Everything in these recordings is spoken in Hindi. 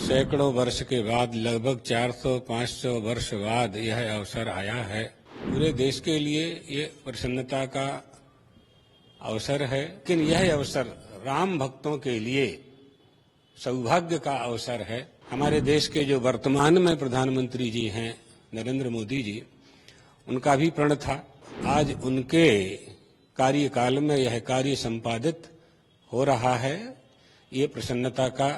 सैकड़ों वर्ष के बाद लगभग 400-500 वर्ष बाद यह अवसर आया है। पूरे देश के लिए ये प्रसन्नता का अवसर है, लेकिन यह अवसर राम भक्तों के लिए सौभाग्य का अवसर है। हमारे देश के जो वर्तमान में प्रधानमंत्री जी हैं नरेंद्र मोदी जी, उनका भी प्रण था। आज उनके कार्यकाल में यह कार्य संपादित हो रहा है। ये प्रसन्नता का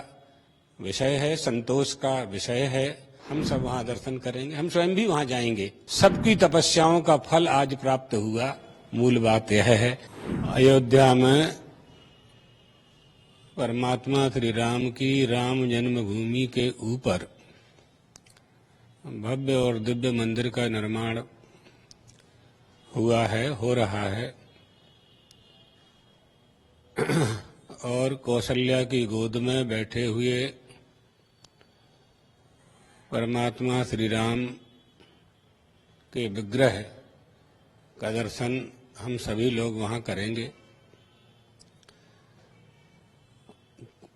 विषय है, संतोष का विषय है। हम सब वहां दर्शन करेंगे, हम स्वयं भी वहां जाएंगे। सबकी तपस्याओं का फल आज प्राप्त हुआ। मूल बात यह है, अयोध्या में परमात्मा श्री राम की राम जन्मभूमि के ऊपर भव्य और दिव्य मंदिर का निर्माण हुआ है, हो रहा है। और कौशल्या की गोद में बैठे हुए परमात्मा श्री राम के विग्रह का दर्शन हम सभी लोग वहां करेंगे।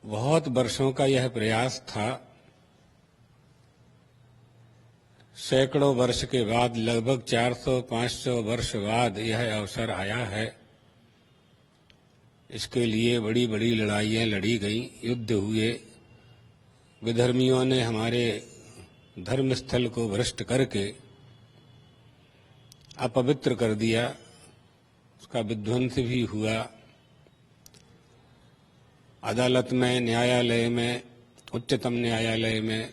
बहुत वर्षों का यह प्रयास था। सैकड़ों वर्ष के बाद, लगभग 400-500 वर्ष बाद यह अवसर आया है। इसके लिए बड़ी बड़ी लड़ाइयाँ लड़ी गईं, युद्ध हुए। विधर्मियों ने हमारे धर्मस्थल को भ्रष्ट करके अपवित्र कर दिया, उसका विध्वंस भी हुआ। अदालत में, न्यायालय में, उच्चतम न्यायालय में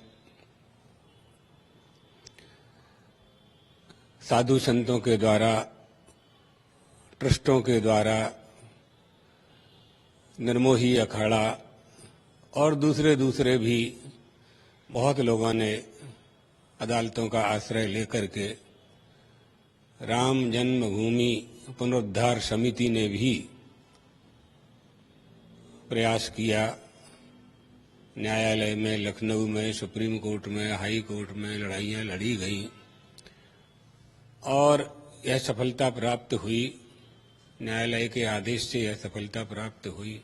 साधु संतों के द्वारा, ट्रस्टों के द्वारा, निर्मोही अखाड़ा और दूसरे भी बहुत लोगों ने अदालतों का आश्रय लेकर के राम जन्मभूमि पुनरुद्धार समिति ने भी प्रयास किया। न्यायालय में, लखनऊ में, सुप्रीम कोर्ट में, हाई कोर्ट में लड़ाइयाँ लड़ी गईं और यह सफलता प्राप्त हुई। न्यायालय के आदेश से यह सफलता प्राप्त हुई।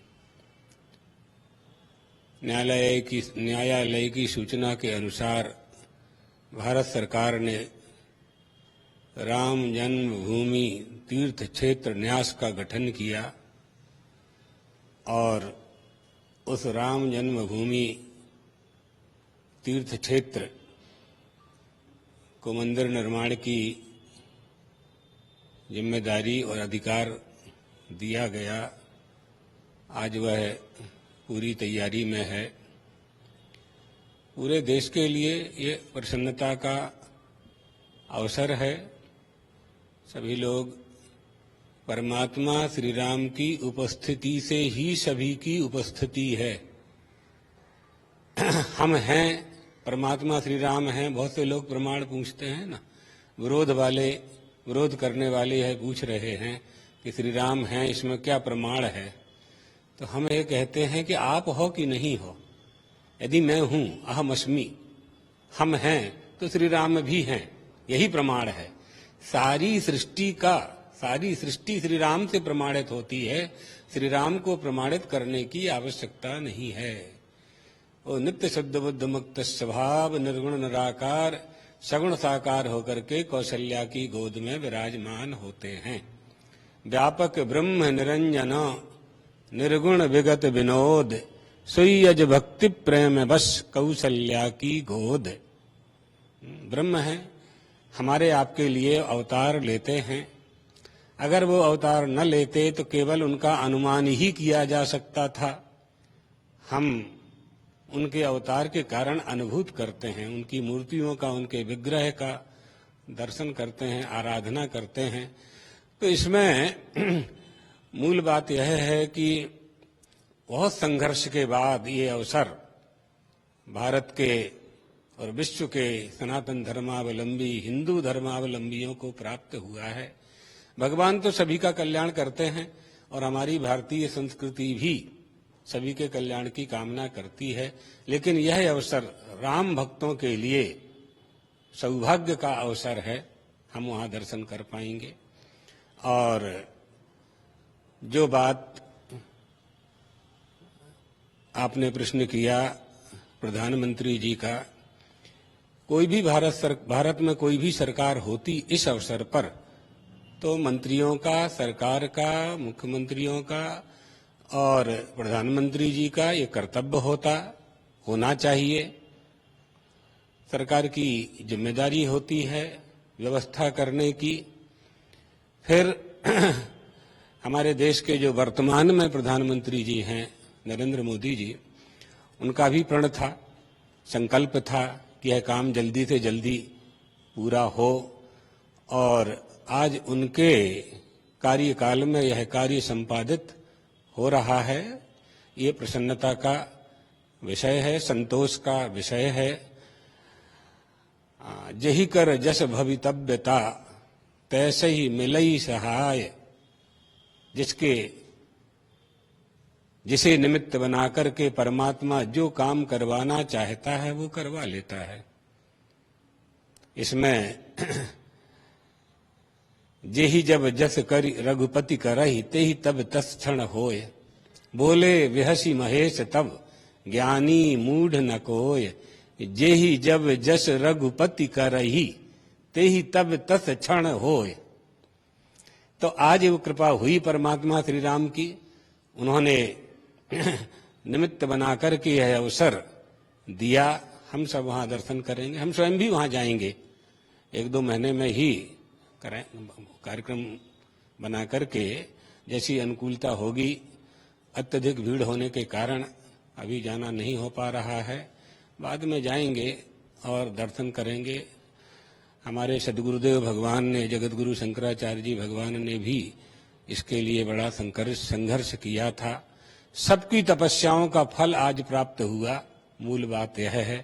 न्यायालय की सूचना के अनुसार भारत सरकार ने राम जन्मभूमि तीर्थ क्षेत्र न्यास का गठन किया और उस राम जन्मभूमि तीर्थ क्षेत्र को मंदिर निर्माण की जिम्मेदारी और अधिकार दिया गया। आज वह पूरी तैयारी में है। पूरे देश के लिए ये प्रसन्नता का अवसर है। सभी लोग परमात्मा श्री राम की उपस्थिति से ही सभी की उपस्थिति है। हम हैं, परमात्मा श्री राम हैं। बहुत से लोग प्रमाण पूछते हैं ना, विरोध करने वाले यह पूछ रहे हैं कि श्री राम हैं, इसमें क्या प्रमाण है। तो हम ये कहते हैं कि आप हो कि नहीं हो। यदि मैं हूं, अहम अस्मि, हम हैं, तो श्री राम भी हैं, यही प्रमाण है। सारी सृष्टि श्री राम से प्रमाणित होती है। श्री राम को प्रमाणित करने की आवश्यकता नहीं है। वो नित्य शुद्ध बुद्ध मुक्त स्वभाव, निर्गुण निराकार, सगुण साकार होकर के कौशल्या की गोद में विराजमान होते हैं। व्यापक ब्रह्म निरंजन, निर्गुण विगत विनोद, सुयज भक्ति प्रेम बस कौशल्या की गोद। ब्रह्म है, हमारे आपके लिए अवतार लेते हैं। अगर वो अवतार न लेते तो केवल उनका अनुमान ही किया जा सकता था। हम उनके अवतार के कारण अनुभूत करते हैं, उनकी मूर्तियों का, उनके विग्रह का दर्शन करते हैं, आराधना करते हैं। तो इसमें मूल बात यह है कि बहुत संघर्ष के बाद ये अवसर भारत के और विश्व के सनातन धर्मावलंबी, हिंदू धर्मावलंबियों को प्राप्त हुआ है। भगवान तो सभी का कल्याण करते हैं और हमारी भारतीय संस्कृति भी सभी के कल्याण की कामना करती है। लेकिन यह अवसर राम भक्तों के लिए सौभाग्य का अवसर है। हम वहां दर्शन कर पाएंगे। और जो बात आपने प्रश्न किया प्रधानमंत्री जी का कोई भी भारत में कोई भी सरकार होती इस अवसर पर तो मंत्रियों का, सरकार का, मुख्यमंत्रियों का और प्रधानमंत्री जी का ये कर्तव्य होना चाहिए। सरकार की जिम्मेदारी होती है व्यवस्था करने की। फिर हमारे देश के जो वर्तमान में प्रधानमंत्री जी हैं नरेंद्र मोदी जी, उनका भी प्रण था, संकल्प था कि यह काम जल्दी से जल्दी पूरा हो और आज उनके कार्यकाल में यह कार्य संपादित हो रहा है। ये प्रसन्नता का विषय है, संतोष का विषय है। जही कर जस भवितव्यता तैसे ही मिलई सहाय, जिसे निमित्त बनाकर के परमात्मा जो काम करवाना चाहता है वो करवा लेता है। इसमें जेहि जब जस करि रघुपति करहि तेहि तब तस क्षण होय, बोले विहसी महेश तब ज्ञानी मूढ़ न कोय। जेहि जब जस रघुपति करहि तेहि तब तस क्षण होय। तो आज वो कृपा हुई परमात्मा श्री राम की, उन्होंने निमित्त बनाकर के यह अवसर दिया। हम सब वहां दर्शन करेंगे, हम स्वयं भी वहां जाएंगे। 1-2 महीने में ही कार्यक्रम बना करके जैसी अनुकूलता होगी। अत्यधिक भीड़ होने के कारण अभी जाना नहीं हो पा रहा है, बाद में जाएंगे और दर्शन करेंगे। हमारे सद्गुरुदेव भगवान ने, जगतगुरु शंकराचार्य जी भगवान ने भी इसके लिए बड़ा संघर्ष किया था। सबकी तपस्याओं का फल आज प्राप्त हुआ, मूल बात यह है।